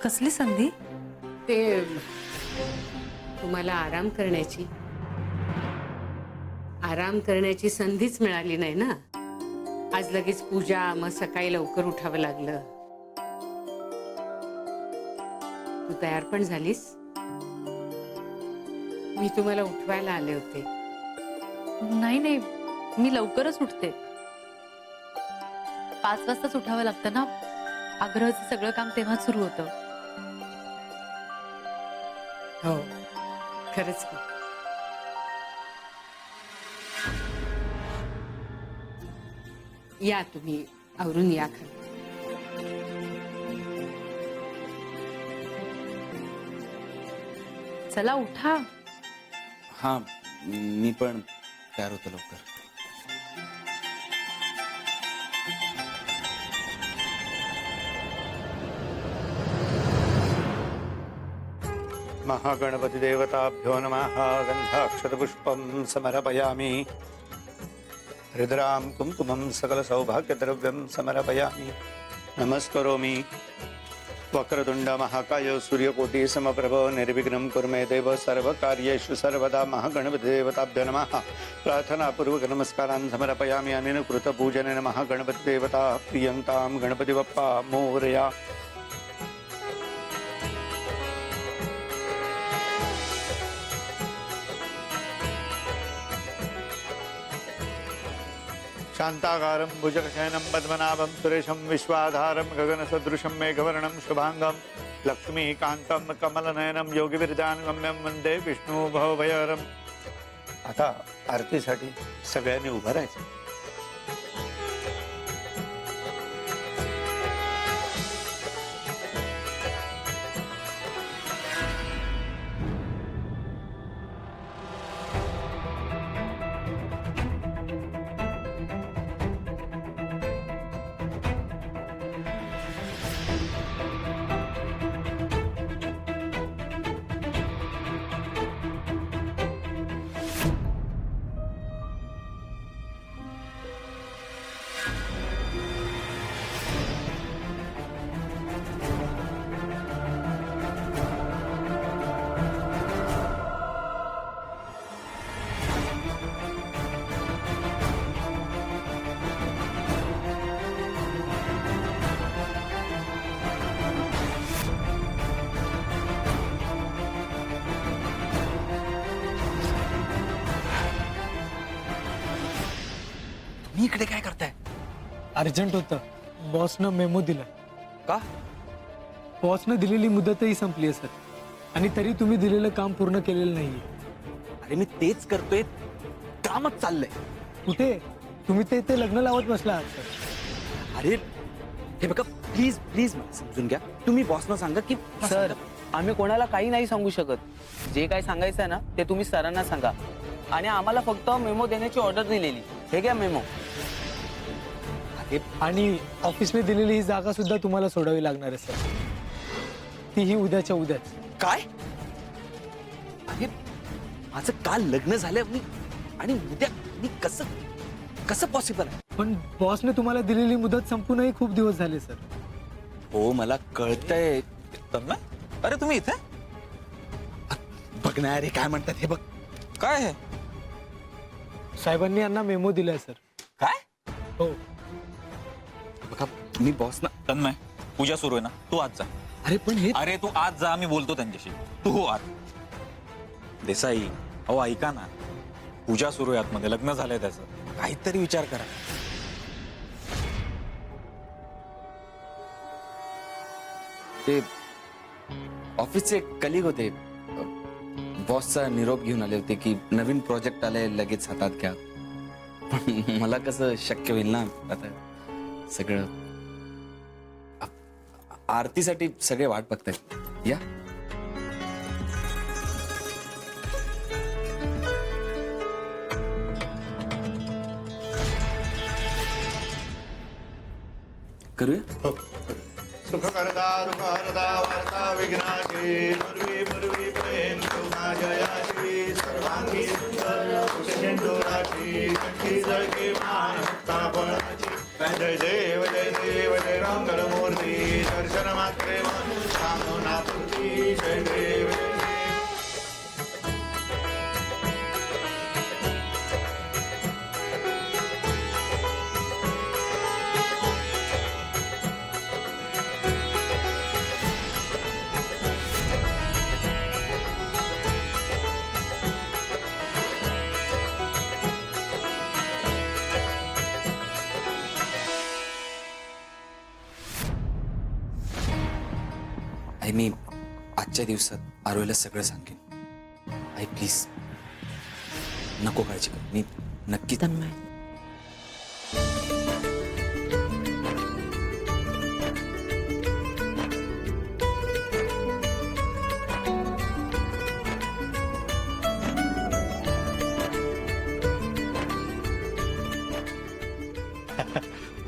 कसली संधी? ते तुम्हाला आराम करण्याची संधीच मिळाली नाही ना. आज लगेच पूजा, मग सकाळी लवकर उठावं लागलं. तू तयार पण झालीस? मी तुम्हाला उठवायला आले होते. नाही नाही, मी लवकरच उठते. 5 वाजताच उठावं लागतं ना. आग्रहाचं सगळं काम तेव्हाच सुरू होतं. हो, खरंच की. या तुम्ही आवरून या खाली. चला उठा. हाँ, मी पण तयार होतो लवकर. महागणपति देवताभ्यो नमः. गंधाक्षतपुष्पं समर्पयामि. हृद्रां कुंकुमं सकल सौभाग्यद्रव्यं समर्पयामि. नमस्करोमि. वक्रतुंड महाकाय सूर्यकोटि समप्रभ निर्विघ्नं कुरु मे देव सर्वकार्येषु सर्वदा. महागणपति देवताभ्यो नमः. प्रार्थना पूर्वक नमस्कारान् समर्पयामि. अनेन कृत पूजनेन महागणपति देवता प्रियन्तां. गणपति बप्पा मोरया. शांताकारं भुजगशयनं पद्मनाभं सुरेशं विश्वाधारं गगनसदृशं मेघवर्णं शुभांगं लक्ष्मीकान्तं कमलनयनं योगिविरजानुगम्यं वंदे विष्णु भवभयहरम्. आता आरतीसाठी सगळ्यांनी उभं राहायचं. तुम्ही इकडे काय करताय? अर्जंट होतं. बॉसनं मेमो दिला. का? बॉसनं दिलेली मुदतही संपली आहे सर, आणि तरी तुम्ही दिलेलं काम पूर्ण केलेलं नाहीये. अरे मी तेच करतोय, कामच चाललंय. कुठे? तुम्ही ते लग्न लावत बसला आहात सर. अरे हे बघा, प्लीज प्लीज मला समजून घ्या. तुम्ही बॉसना सांगा की सर, आम्ही कोणाला काही नाही सांगू शकत. जे काय सांगायचं आहे ना ते तुम्ही सरांना सांगा. आणि आम्हाला फक्त मेमो देण्याची ऑर्डर दिलेली. हे घ्या मेमो. आणि ऑफिसने दिलेली ही जागा सुद्धा तुम्हाला सोडावी लागणार आहे सर. तीही उद्याच्या उद्याच. काय? अरे माझं काल लग्न झालं आणि उद्या मी कसं पॉसिबल आहे? पण बॉसने तुम्हाला दिलेली मुदत संपूनही खूप दिवस झाले सर. हो मला कळतंय. अरे तुम्ही इथे बघ ना. अरे काय म्हणतात हे बघ. काय आहे? साहेबांनी यांना मेमो दिलाय सर. काय? हो. बघा मी बॉस ना. तन्मय, पूजा सुरू आहे ना, तू आज जा. अरे पण हे. अरे तू आज जा, मी बोलतो त्यांच्याशी. तू हो आज. देसाई, अहो ऐका ना, पूजा सुरू आहे आतमध्ये, लग्न झालंय त्याचं. काहीतरी विचार करा. ते ऑफिसचे कलिग होते, बॉसचा निरोप घेऊन आले होते की नवीन प्रोजेक्ट आले, लगेच हातात घ्या. पण मला कसं शक्य होईल ना. आता सगळं आरतीसाठी सगळे वाट बघतायत. या करूया. सुखकरता रुपहरता वार्ता विघ्नाची दुर्वी पूर्वी प्रेम शोभा जयाची सर्वांगी सुंदर बळाची कंठी जळके महानुक्ता बळाची जय देव जय मंगलमूर्ती दर्शन मात्रे मनोकामनापूर्ती जय देव जय आई मी आजच्या दिवसात आरोहीला सगळं सांगेन. आई प्लीज नको काळजी कर, मी नक्की तन्मय,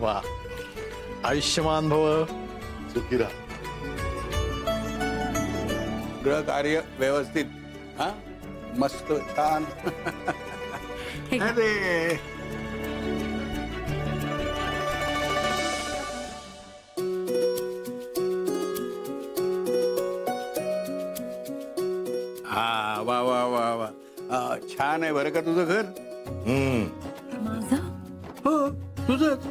वा, आयुष्यमान भव. सुखी राहा. सगळं कार्य व्यवस्थित. हा, मस्त छान. हे घ्या. अरे हा, वा वा वा वा. छान आहे बरं का तुझं घर. माझं हो, तुझंच.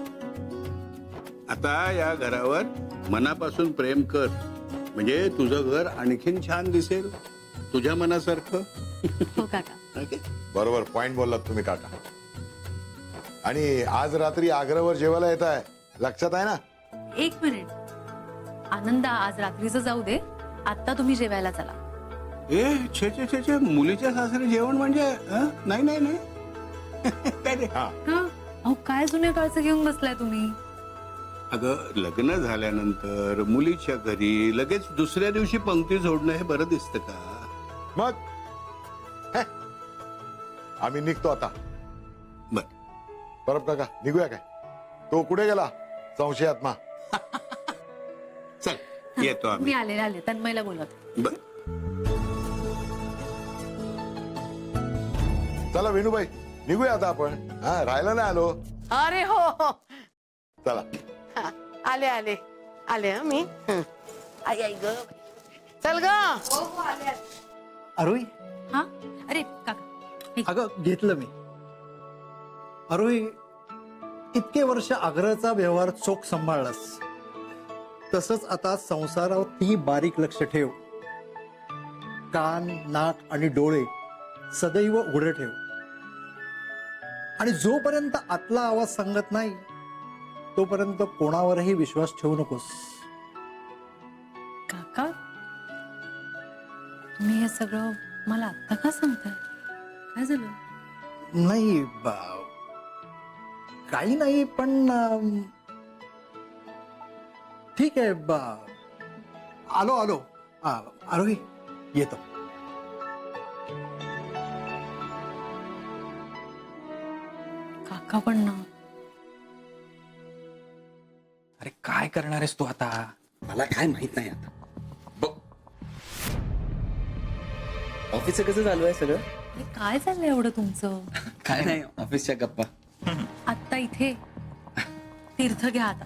आता या घरावर मनापासून प्रेम कर, म्हणजे तुझं घर आणखीन छान दिसेल तुझ्या मनासारखं. हो काका. ओके? बरोबर पॉइंट बोललात तुम्ही काका. आणि आज रात्री आग्रावर जेवायला येत आहे, लक्षात आहे ना? एक मिनिट, आनंदा आज रात्रीचं जाऊ दे, आता तुम्ही जेवायला चला. ए छे छे छे छे, मुलीच्या सासरी जेवण म्हणजे नाही नाही नाही. काय रे? का अहो काय जुन्या काळचं घेऊन बसलाय तुम्ही? अगं, लग्न झाल्यानंतर मुलीच्या घरी लगेच दुसऱ्या दिवशी पंक्ती जोडणं हे बरं दिसतं का? मग हे, आम्ही निघतो आता. बर, परब काका निघूया काय? तो कुठे गेला संशयात्मा? चल येतो मी आम्ही. आले तन्मयला बोलत. बर. चला वेणूबाई निघूया आता आपण. हा, राहायला नाही आलो. अरे हो हो, चला. हा, आले आले आले हं मी. आई आई ग, चल ग. आरोही, हा अरे काका, हे घ्या. अगं घेतलं मी. आरोही, इतके वर्ष आग्रहाचा व्यवहार चोख सांभाळलास, तसंच आता संसारावरही बारीक लक्ष ठेव. कान, नाक आणि डोळे सदैव उघडे ठेव. आणि जोपर्यंत आतला आवाज सांगत नाही तोपर्यंत कोणावरही विश्वास ठेवू नकोस. काका, तुम्ही हे सगळं मला आत्ता का सांगताय? काय झालं? नाही काही नाही, पण ठीक आहे. आलो आलो. आरोही येतो. काका पण ना, अरे काय करणार आहेस तू आता? मला काय माहित नाही आता. बघ ऑफिसचं कसं चालू आहे सगळं? हे काय चाललंय एवढं तुमचं? काय नाही, ऑफिसच्या गप्पा. आत्ता इथे तीर्थ घ्या आता,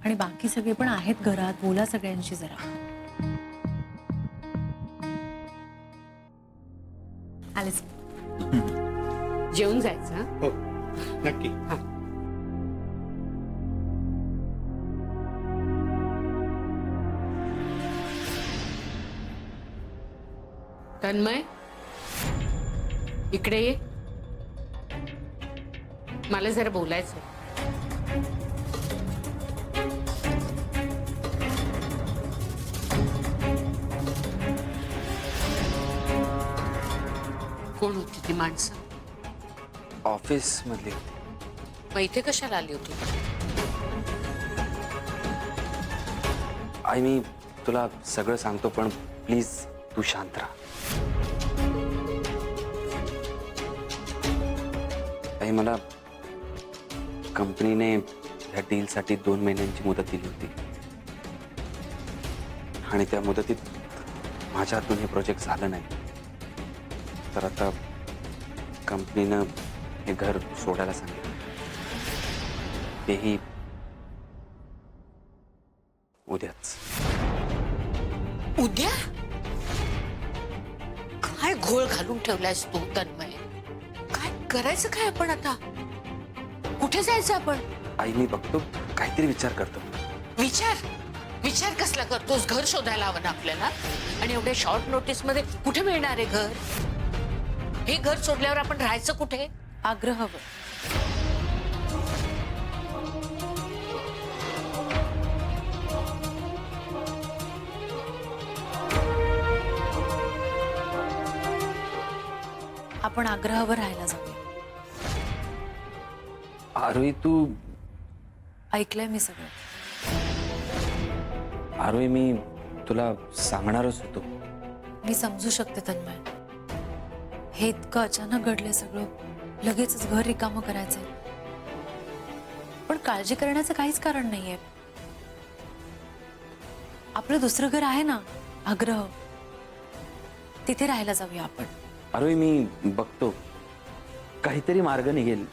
आणि बाकी सगळे पण आहेत घरात, बोला सगळ्यांशी जरा. आलेच. जेवून जायचं हं? हो, नक्की. तन्मय, इकडे ये. मला जरा बोलायचं. कोण होती ती माणसं? ऑफिस मधली. मग इथे कशाला आली होती? आई मी तुला सगळं सांगतो, पण प्लीज तू शांत राहा. आई मला कंपनीने या डीलसाठी 2 महिन्यांची मुदत दिली होती, आणि त्या मुदतीत माझ्या हातून हे प्रोजेक्ट झालं नाही. तर आता कंपनीनं हे घर सोडायला सांगितलं, तेही उद्याच. उद्या काय घोळ घालून ठेवलायस तू तन्मय? काय करायचं काय आपण आता? कुठे जायचं आपण? आई मी बघतो, काहीतरी विचार करतो. विचार विचार कसला करतोस? घर शोधायला हवं ना आपल्याला. आणि एवढ्या शॉर्ट नोटीस मध्ये कुठे मिळणार आहे घर? हे घर सोडल्यावर आपण राहायचं कुठे? आग्रहवर. आपण आग्रहावर राहायला जाऊया. आरोही तू, ऐकलंय मी सगळं. आरोही मी तुला सांगणारच होतो. मी समजू शकते तन्मय, हे इतकं अचानक घडलंय सगळं, लगेचच घर रिकामं करायचंय. पण काळजी करण्याचं काहीच कारण नाहीये. आपलं दुसरं घर आहे ना, आग्रह, तिथे राहायला जाऊया आपण. आरोही मी बघतो, काहीतरी मार्ग निघेल.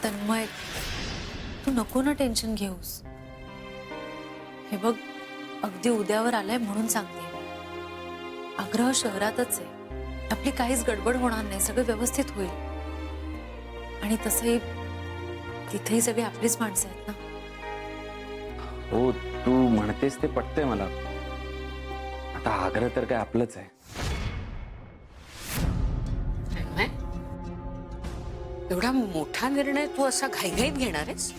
तन्मय, तू नको ना टेन्शन घेऊस. हे बघ, अगदी उद्यावर आलाय म्हणून सांगते. आग्रह शहरातच आहे, आपली काहीच गडबड होणार नाही, सगळं व्यवस्थित होईल. आणि तसंही तिथेही सगळे आपलीच माणसं आहेत ना. हो, तू म्हणतेस ते पटतंय मला. आता आग्रह तर काय आपलंच आहे. तन्मय, एवढा मोठा निर्णय तू असा घाईघाईत घेणार आहेस?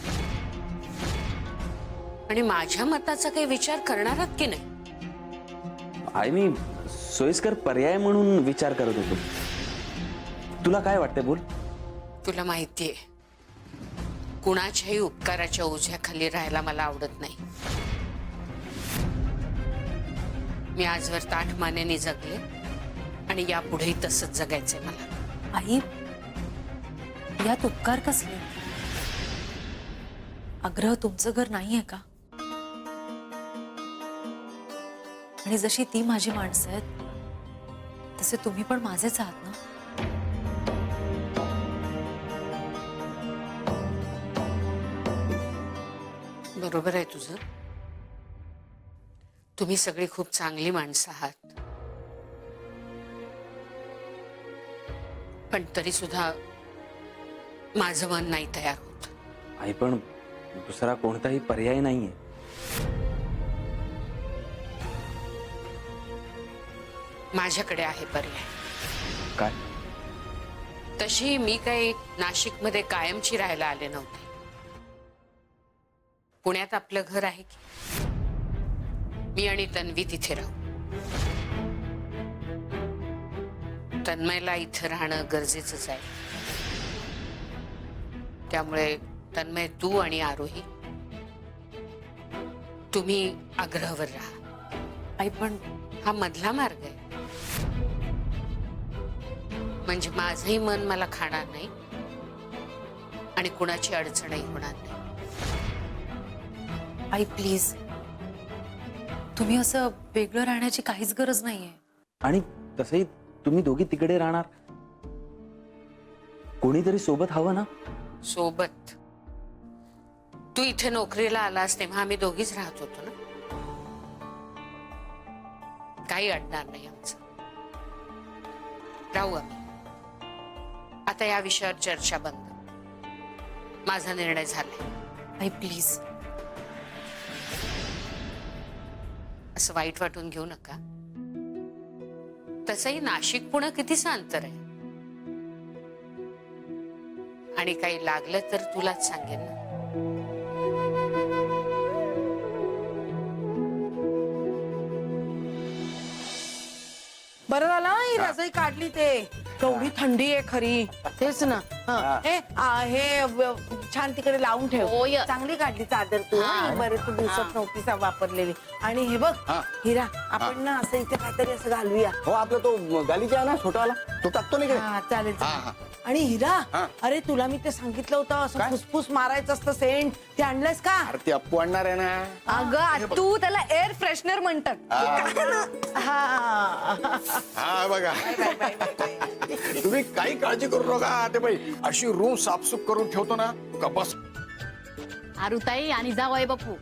आणि माझ्या मताचा काही विचार करणार आहात की नाही? आई मी सोयीस्कर पर्याय म्हणून विचार करत होतो. तुला काय वाटतंय, बोल. तुला माहितीये, कुणाच्याही उपकाराच्या ओझ्याखाली राहायला मला आवडत नाही. मी आजवर ताठ मानेने जगले आणि यापुढेही तसंच जगायचंय मला. आई, यात उपकार कसले? आग्रह तुमचं घर नाहीये का? आणि जशी ती माझी माणसं आहेत, तसे तुम्ही पण माझेच आहात ना. बरोबर आहे तुझं. तुम्ही सगळी खूप चांगली माणसं आहात. पण तरी सुद्धा माझं मन नाही तयार होत. आई पण दुसरा कोणताही पर्याय नाहीये. माझ्याकडे आहे पर्याय. काय? तशी मी काही नाशिकमध्ये कायमची राहायला आले नव्हते. पुण्यात आपलं घर आहे की मी आणि तन्वी तिथे राहू. तन्मयला इथं राहणं गरजेचंच आहे. त्यामुळे तन्मय, तू आणि आरोही, तुम्ही आग्रहावर राहा. आई पण हा मधला मार्ग आहे. म्हणजे माझंही मन मला खाणार नाही आणि कुणाची अडचणही होणार नाही. आई प्लीज, तुम्ही असं वेगळं राहण्याची काहीच गरज नाहीये. आणि तसंही तुम्ही दोघी तिकडे राहणार, कोणीतरी सोबत हवं ना. सोबत? तू इथे नोकरीला आलास तेव्हा आम्ही दोघीच राहत होतो ना. काही अडणार नाही आमचं. राहू आम्ही. आता या विषयावर चर्चा बंद. माझा निर्णय झालाय. आई प्लीज. असं वाईट वाटून घेऊ नका. तसंही नाशिक पुणे कितीचं अंतर आहे. आणि काही लागलं तर तुलाच सांगेन ना. बरं झालं ही रजाई काढली ते. केवढी थंडी आहे खरी. तेच ना. हे छान तिकडे लावून ठेव. चांगली काढली चादर तू. बरेच दिवसात नव्हती वापरलेली. आणि हे बघ हिरा, आपण ना असं इथे काहीतरी असं घालूया. हो, आपला तो गालीचा आहे ना छोटावाला, तो टाकतो नाही हा चालेल चालेल. आणि हिरा, अरे तुला मी ते सांगितलं होतं असं फुसफुस मारायचं असतं सेंट, ते आणलंयस का? ते अप्पू आणणार आहे ना. अगं तू त्याला एअर फ्रेशनर म्हणतात. हा बघा, तुम्ही काही काळजी करू नका. ते बाई अशी रूम साफसूफ करून ठेवतो ना का बस. आरुताई आणि जावई बापू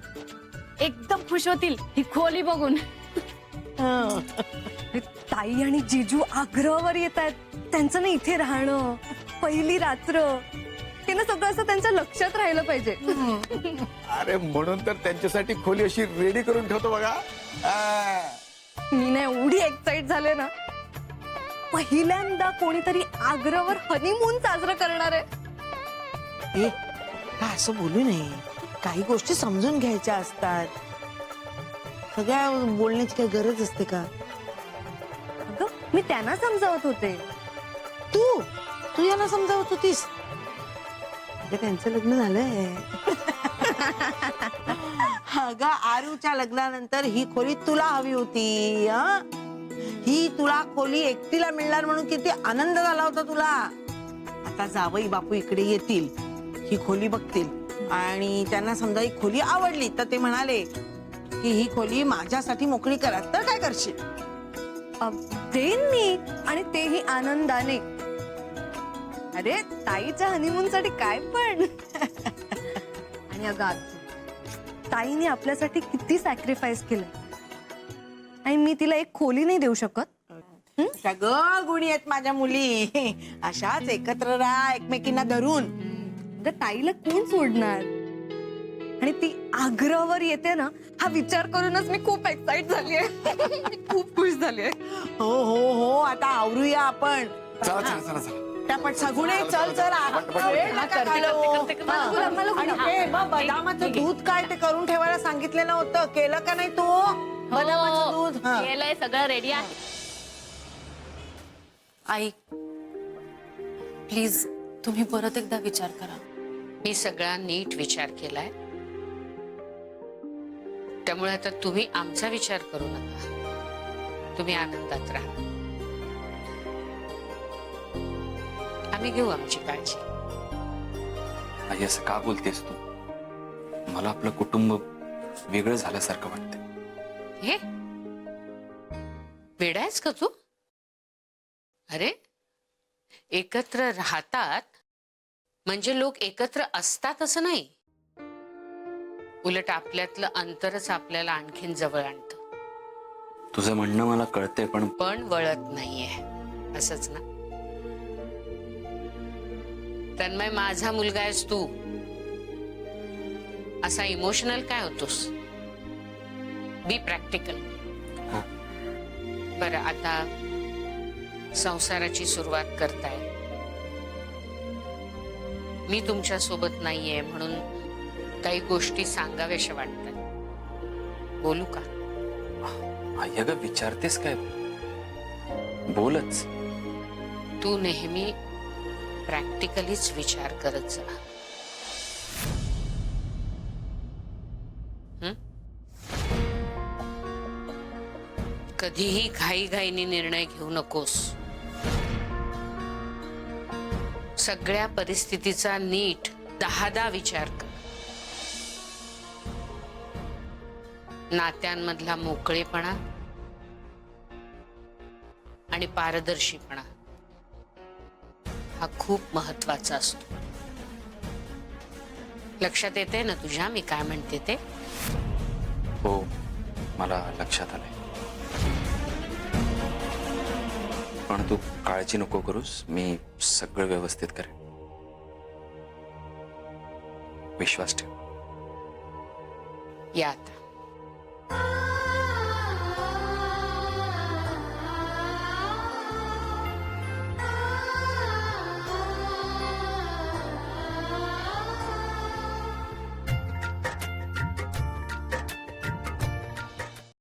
एकदम खुश होतील ही खोली बघून. ताई आणि जीजू आग्रहावर येत आहेत त्यांचं ना इथे राहणं, पहिली रात्र, हे ना सगळं असं त्यांच्या लक्षात राहिलं पाहिजे. अरे म्हणून तर त्यांच्यासाठी खोली अशी रेडी करून ठेवतो बघा. मी ना एवढी एक्साइट झाले ना, पहिल्यांदा कोणीतरी आग्रहावर हनीमून साजरं करणार आहे. ए का असं बोलू नये, काही गोष्टी समजून घ्यायच्या असतात. सगळ्या बोलण्याची काही गरज असते का? अगं मी त्यांना समजावत होते. तू यांना समजावत होतीस? अगं, त्यांचं लग्न झालंय. अगं आरूच्या लग्नानंतर ही खोली तुला हवी होती. ही तुला खोली एकटीला मिळणार म्हणून किती आनंद झाला होता तुला. आता जावई बापू इकडे येतील, ही खोली बघतील आणि त्यांना समजा ही खोली आवडली तर ते म्हणाले की ही खोली माझ्यासाठी मोकळी करा, तर काय करशील? देईन मी, आणि तेही आनंदाने. अरे ताईच्या हनीमून साठी काय पण. आणि अगं आतू, ताईने आपल्यासाठी किती सॅक्रिफाईस केलं, आणि मी तिला एक खोली नाही देऊ शकत. सगळं गुणी आहेत माझ्या मुली. अशाच एकत्र राहा, एकमेकींना धरून. अगं ताईला कोण सोडणार, आणि ती आग्रहावर येते ना, हा विचार करूनच मी खूप एक्साइट झालीये. खूप खुश झालीये. हो हो हो, आता आवरूया आपण. चला चला चला चला. त्यापट सगुणे चल चल वेळ नका घालवू. आणि ते बदामाचं दूध काय ते करून ठेवायला सांगितलेलं होतं, केलं का नाही तू? बदामाचं दूध केलंय, सगळं रेडी आहे. आई प्लीज तुम्ही परत एकदा विचार करा. मी सगळा नीट विचार केलाय, त्यामुळे आता तुम्ही आमचा विचार करू नका. तुम्ही आनंदात राहा, आम्ही घेऊ आमची काळजी. आई असं का बोलतेस तू? मला आपलं कुटुंब वेगळं झाल्यासारखं वाटतंय. हे वेडा आहेस का तू? अरे एकत्र राहतात म्हणजे लोक एकत्र असतात असं नाही. उलट आपल्यातलं अंतरच आपल्याला आणखीन जवळ आणतं. तुझं म्हणणं मला कळतंय, पण वळत नाहीये, असंच ना? तन्मय, माझा मुलगा आहेस तू, असा इमोशनल काय होतोस? बी प्रॅक्टिकल. बरं, आता संसाराची सुरुवात करताय, मी तुमच्या सोबत नाहीये म्हणून काही गोष्टी सांगाव्याशा वाटतात. बोलू का? आई अगं विचारतेस काय? बोलच. तू नेहमी प्रॅक्टिकलीच विचार करत जा. कधीही घाईघाईने निर्णय घेऊ नकोस. सगळ्या परिस्थितीचा नीट 10दा विचार कर. नात्यांमधला मोकळेपणा आणि पारदर्शीपणा हा खूप महत्वाचा असतो. लक्षात येते ना तुझ्या मी काय म्हणते ते? हो, मला लक्षात आलंय. पण तू काळजी नको करूस, मी सगळं व्यवस्थित करेन. विश्वास ठेव. या आता.